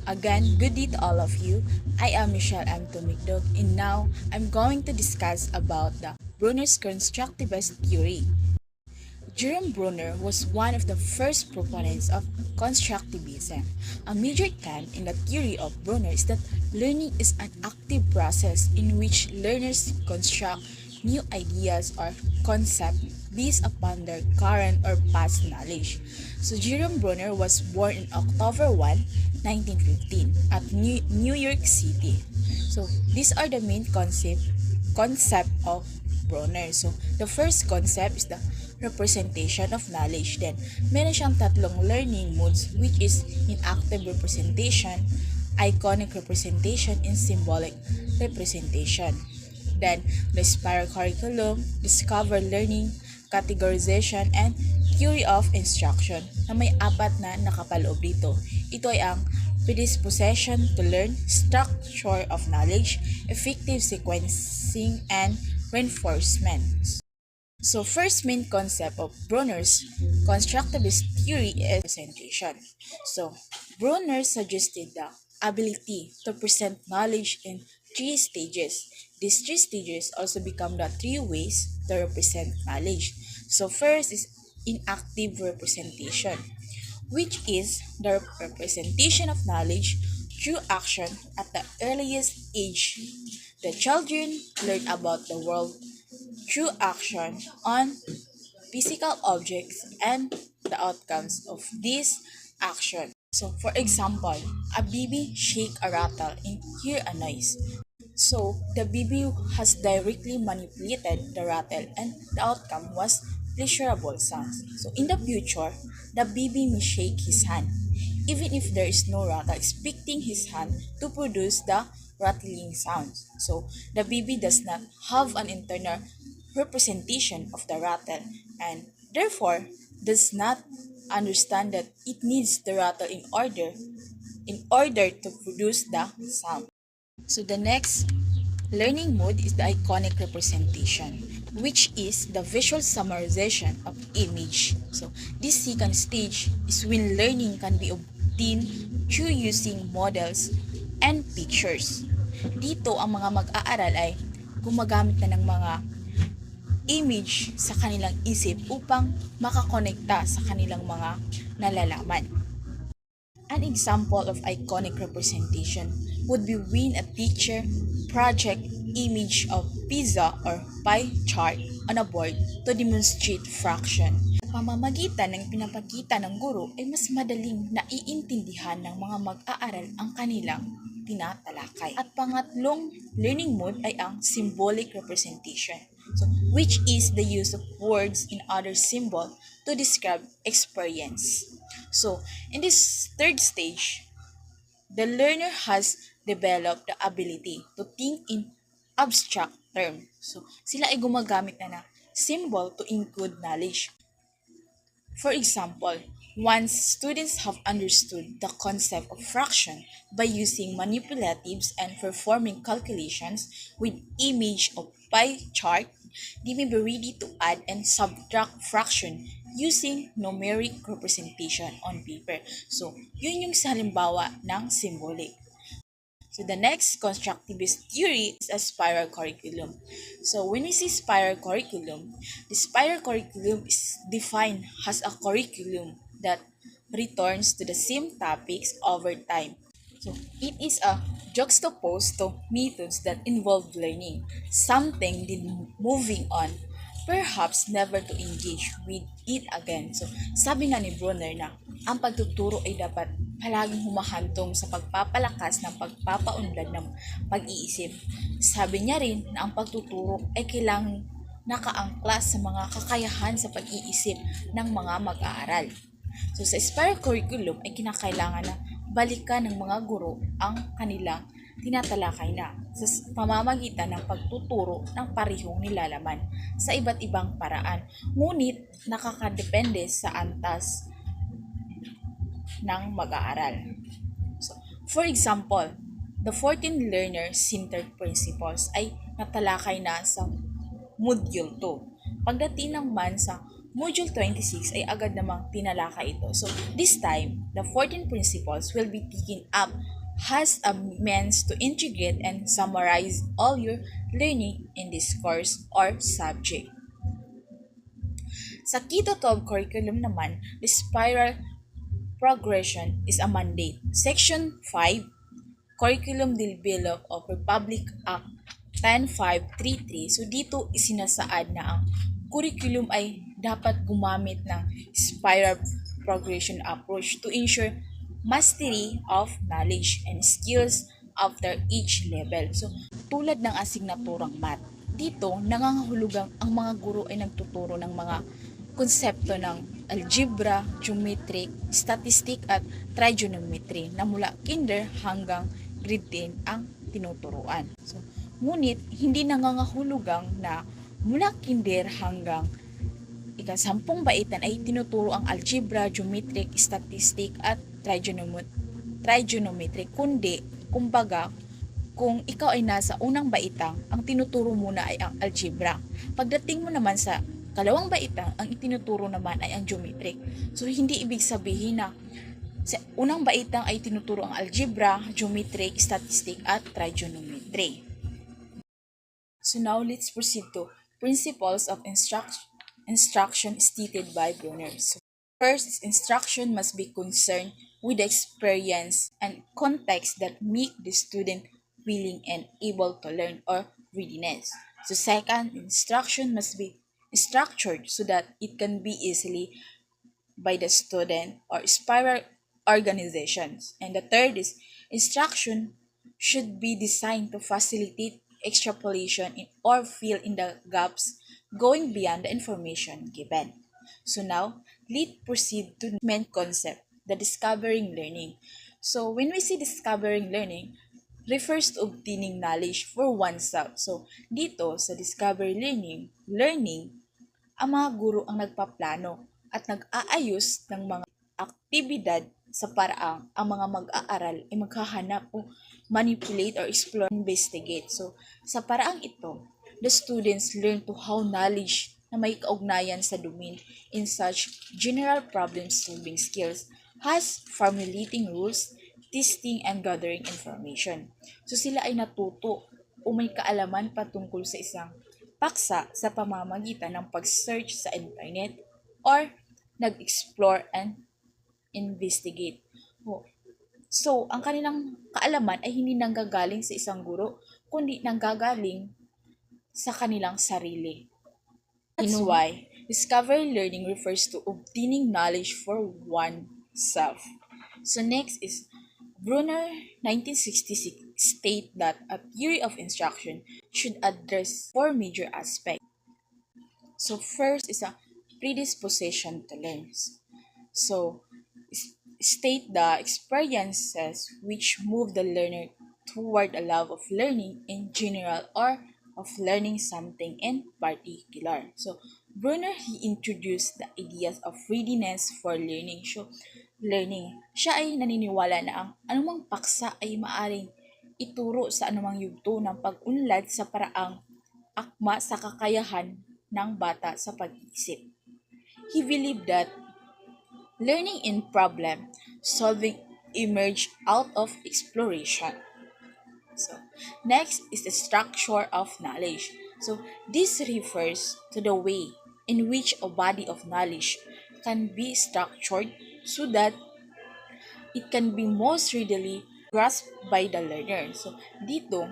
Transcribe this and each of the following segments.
Again, good day to all of you. I am Michelle M. Tumigdog, and now I'm going to discuss about the Bruner's constructivist theory. Jerome Bruner was one of the first proponents of constructivism. A major tenet in the theory of Bruner is that learning is an active process in which learners construct new ideas or concepts based upon their current or past knowledge. So Jerome Bruner was born on October 1, 1915 at New York City. So these are the main concept of Bruner. So the first concept is the representation of knowledge. Then, meron siyang tatlong learning modes which is inactive representation, iconic representation, and symbolic representation. Then, the spiral curriculum, discover learning, categorization, and theory of instruction na may apat na nakapaloob dito. Ito ay ang predisposition to learn, structure of knowledge, effective sequencing, and reinforcement. So first main concept of Bruner's constructivist theory is representation. So Bruner suggested the ability to present knowledge in three stages. These three stages also become the three ways to represent knowledge. So first is inactive representation, which is the representation of knowledge through action at the earliest age. The children learn about the world through action on physical objects and the outcomes of this action. So, for example, a baby shake a rattle and hear a noise. So, the baby has directly manipulated the rattle and the outcome was pleasurable sounds. So, in the future, the baby may shake his hand, even if there is no rattle, expecting his hand to produce the rattling sounds. So, the baby does not have an internal representation of the rattle and therefore does not understand that it needs the rattle in order to produce the sound. So the next learning mode is the iconic representation, which is the visual summarization of image. So this second stage is when learning can be obtained through using models and pictures. Dito ang mga mag-aaral ay gumagamit na ng mga image sa kanilang isip upang makakonekta sa kanilang mga nalalaman. An example of iconic representation would be when a teacher project image of pizza or pie chart on a board to demonstrate fraction. Sa pamamagitan ng pinapakita ng guro ay mas madaling naiintindihan ng mga mag-aaral ang kanilang tinatalakay. At pangatlong learning mode ay ang symbolic representation. So, which is the use of words and other symbol to describe experience. So, in this third stage, the learner has developed the ability to think in abstract terms. So, sila ay gumagamit na symbol to include knowledge. For example, once students have understood the concept of fraction by using manipulatives and performing calculations with image of pie chart, they may be ready to add and subtract fraction using numeric representation on paper. So, yun yung sa halimbawa ng symbolic. So, the next constructivist theory is a spiral curriculum. So, when we see spiral curriculum, the spiral curriculum is defined as a curriculum that returns to the same topics over time. So, it is a juxtaposed to methods that involve learning, something then moving on, perhaps never to engage with it again. So, sabi nga ni Bruner na ang pagtuturo ay dapat palaging humahantong sa pagpapalakas ng pagpapaunlad ng pag-iisip. Sabi niya rin na ang pagtuturo ay kailangang nakaangklas sa mga kakayahan sa pag-iisip ng mga mag-aaral. So, sa spiral curriculum ay kinakailangan na balikan ng mga guro ang kanilang tinatalakay na sa pamamagitan ng pagtuturo ng parehong nilalaman sa iba't ibang paraan. Ngunit nakakadepende sa antas ng mag-aaral. So, for example, the 14 learner-centered principles ay natalakay na sa Module 2. Pagdating naman sa Module 26 ay agad namang tinalakay ito. So, this time, the 14 principles will be taken up as a means to integrate and summarize all your learning in this course or subject. Sa Keto 12 curriculum naman, the spiral progression is a mandate. Section 5, Curriculum Developed of Republic Act 10533. So dito isinasaad na ang curriculum ay dapat gumamit ng spiral progression approach to ensure mastery of knowledge and skills after each level. So tulad ng asignaturang math, dito nangangahulugang ang mga guro ay nagtuturo ng mga konsepto ng algebra, geometric, statistic at trigonometry na mula kinder hanggang grade 10 ang tinuturuan. So, ngunit hindi nangangahulugang na mula kinder hanggang ika-10 baitan ay tinuturo ang algebra, geometric, statistic at trigonometry, kundi kumbaga kung ikaw ay nasa unang baitang, ang tinuturo muna ay ang algebra. Pagdating mo naman sa kalawang baitang, ang itinuturo naman ay ang geometric. So, hindi ibig sabihin na sa unang baitang ay tinuturo ang algebra, geometric, statistic, at trigonometry. So, now let's proceed to principles of instruction stated by BRUNER. So, first, instruction must be concerned with the experience and context that make the student willing and able to learn or readiness. So, second, instruction must be structured so that it can be easily by the student or spiral organizations. And the third is instruction should be designed to facilitate extrapolation or fill in the gaps going beyond the information given. So now, let's proceed to the main concept, the discovering learning. So when we see discovering learning, refers to obtaining knowledge for oneself. So dito sa discovery learning ang mga guro ang nagpaplano at nag-aayos ng mga aktibidad sa paraang ang mga mag-aaral ay maghahanap o manipulate or explore, investigate. So, sa paraang ito, the students learn to how knowledge na may kaugnayan sa domain in such general problem-solving skills has formulating rules, testing, and gathering information. So, sila ay natuto o may kaalaman patungkol sa isang paksa sa pamamagitan ng pag-search sa internet or nag-explore and investigate. So, ang kanilang kaalaman ay hindi nanggagaling sa isang guro, kundi nanggagaling sa kanilang sarili. That's why discovery learning refers to obtaining knowledge for oneself. So next is BRUNER 1966 state that a theory of instruction should address 4 major aspects. So first is a predisposition to learn. So state the experiences which move the learner toward a love of learning in general or of learning something in particular. So BRUNER, he introduced the ideas of readiness for learning. So siya ay naniniwala na ang anumang paksa ay maaring ituro sa anumang yugto ng pag-unlad sa paraang akma sa kakayahan ng bata sa pag-iisip. He believed that learning in problem solving emerged out of exploration. So, next is the structure of knowledge. So, this refers to the way in which a body of knowledge can be structured so that it can be most readily grasped by the learner. So, dito,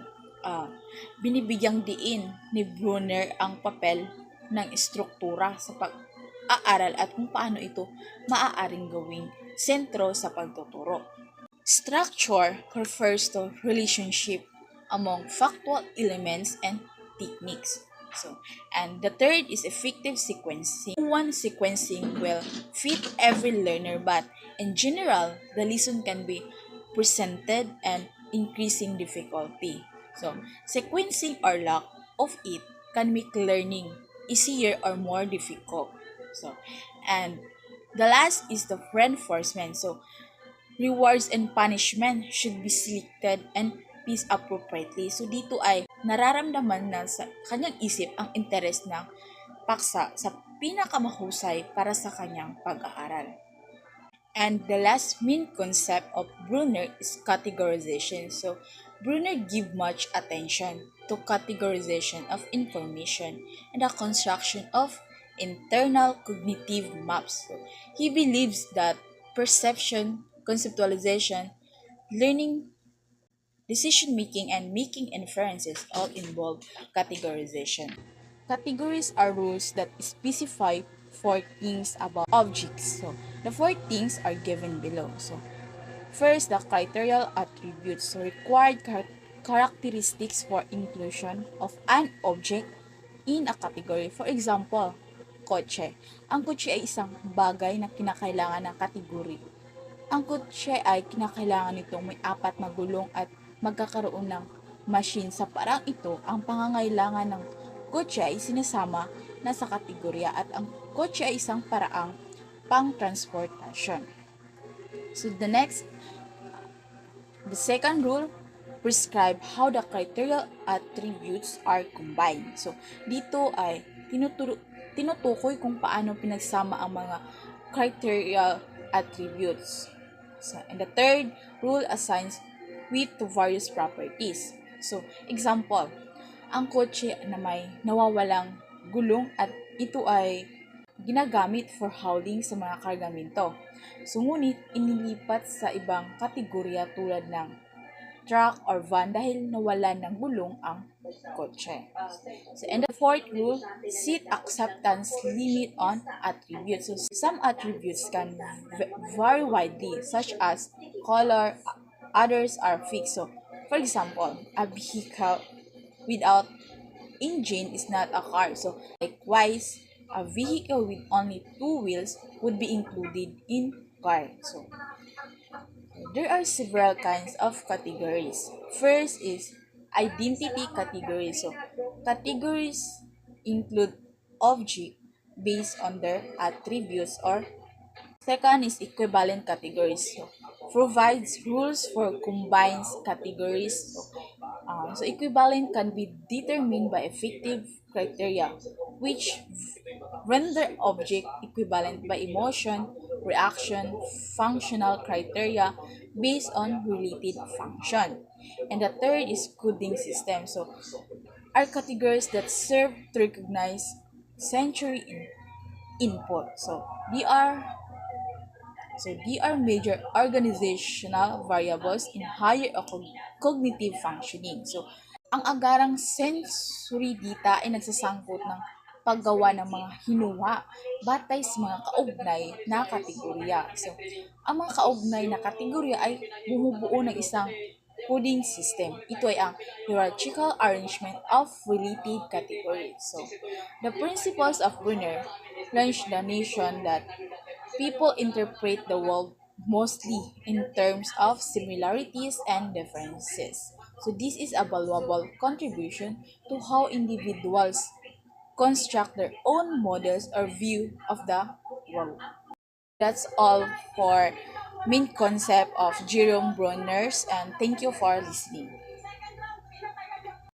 binibigyang diin ni BRUNER ang papel ng estruktura sa pag-aaral at kung paano ito maaaring gawing sentro sa pagtuturo. Structure refers to relationship among factual elements and techniques. And the third is effective sequencing. One sequencing will fit every learner, but in general, the lesson can be presented and increasing difficulty. So, sequencing or lack of it can make learning easier or more difficult. So, and the last is the reinforcement. So, rewards and punishment should be selected and paced appropriately. So, dito ay nararamdaman na sa kanyang isip ang interes ng paksa sa pinakamahusay para sa kanyang pag-aaral. And the last main concept of Brunner is categorization. So, Brunner give much attention to categorization of information and the construction of internal cognitive maps. So, he believes that perception, conceptualization, learning, decision making, and making inferences all involve categorization. Categories are rules that specify four things about objects. So, the four things are given below. So, first, the criterial attributes. So, required characteristics for inclusion of an object in a category. For example, kotse. Ang kotse ay isang bagay na kinakailangan ng kategory. Ang kotse ay kinakailangan nitong may apat na gulong at magkakaroon ng machine. Sa parang ito, ang pangangailangan ng kotse ay sinasama na sa kategorya at ang kotse ay isang paraang pang-transportasyon. So the second rule prescribe how the criterial attributes are combined. So dito ay tinutukoy kung paano pinagsama ang mga criterial attributes. So, and the third rule assigns weight to various properties. So, example, ang kotse na may nawawalang gulong at ito ay ginagamit for hauling sa mga kargamento. So, ngunit inilipat sa ibang kategorya tulad ng truck or van dahil nawalan ng gulong ang kotse. So, and the fourth rule, set acceptance limit on attributes. So, some attributes can vary widely, such as color, others are fixed. So, for example, a vehicle without engine is not a car. So, likewise, a vehicle with only two wheels would be included in car. So, there are several kinds of categories. First is identity categories. So, categories include object based on their attributes, or second is equivalent categories. So, provides rules for combines categories. So equivalent can be determined by effective criteria, which render object equivalent by emotion, reaction, functional criteria based on related function. And the third is coding system. So, are categories that serve to recognize sensory input. They are major organizational variables in higher cognitive functioning. So, ang agarang sensory data ay nagsasangkot ng paggawa ng mga hinuha batay sa mga kaugnay na kategorya. So, ang mga kaugnay na kategorya ay bumubuo ng isang coding system. Ito ay ang hierarchical arrangement of related categories. So, the principles of Brunner launched the notion that people interpret the world mostly in terms of similarities and differences. So this is a valuable contribution to how individuals construct their own models or view of the world. That's all for main concept of Jerome Brunner's, and thank you for listening.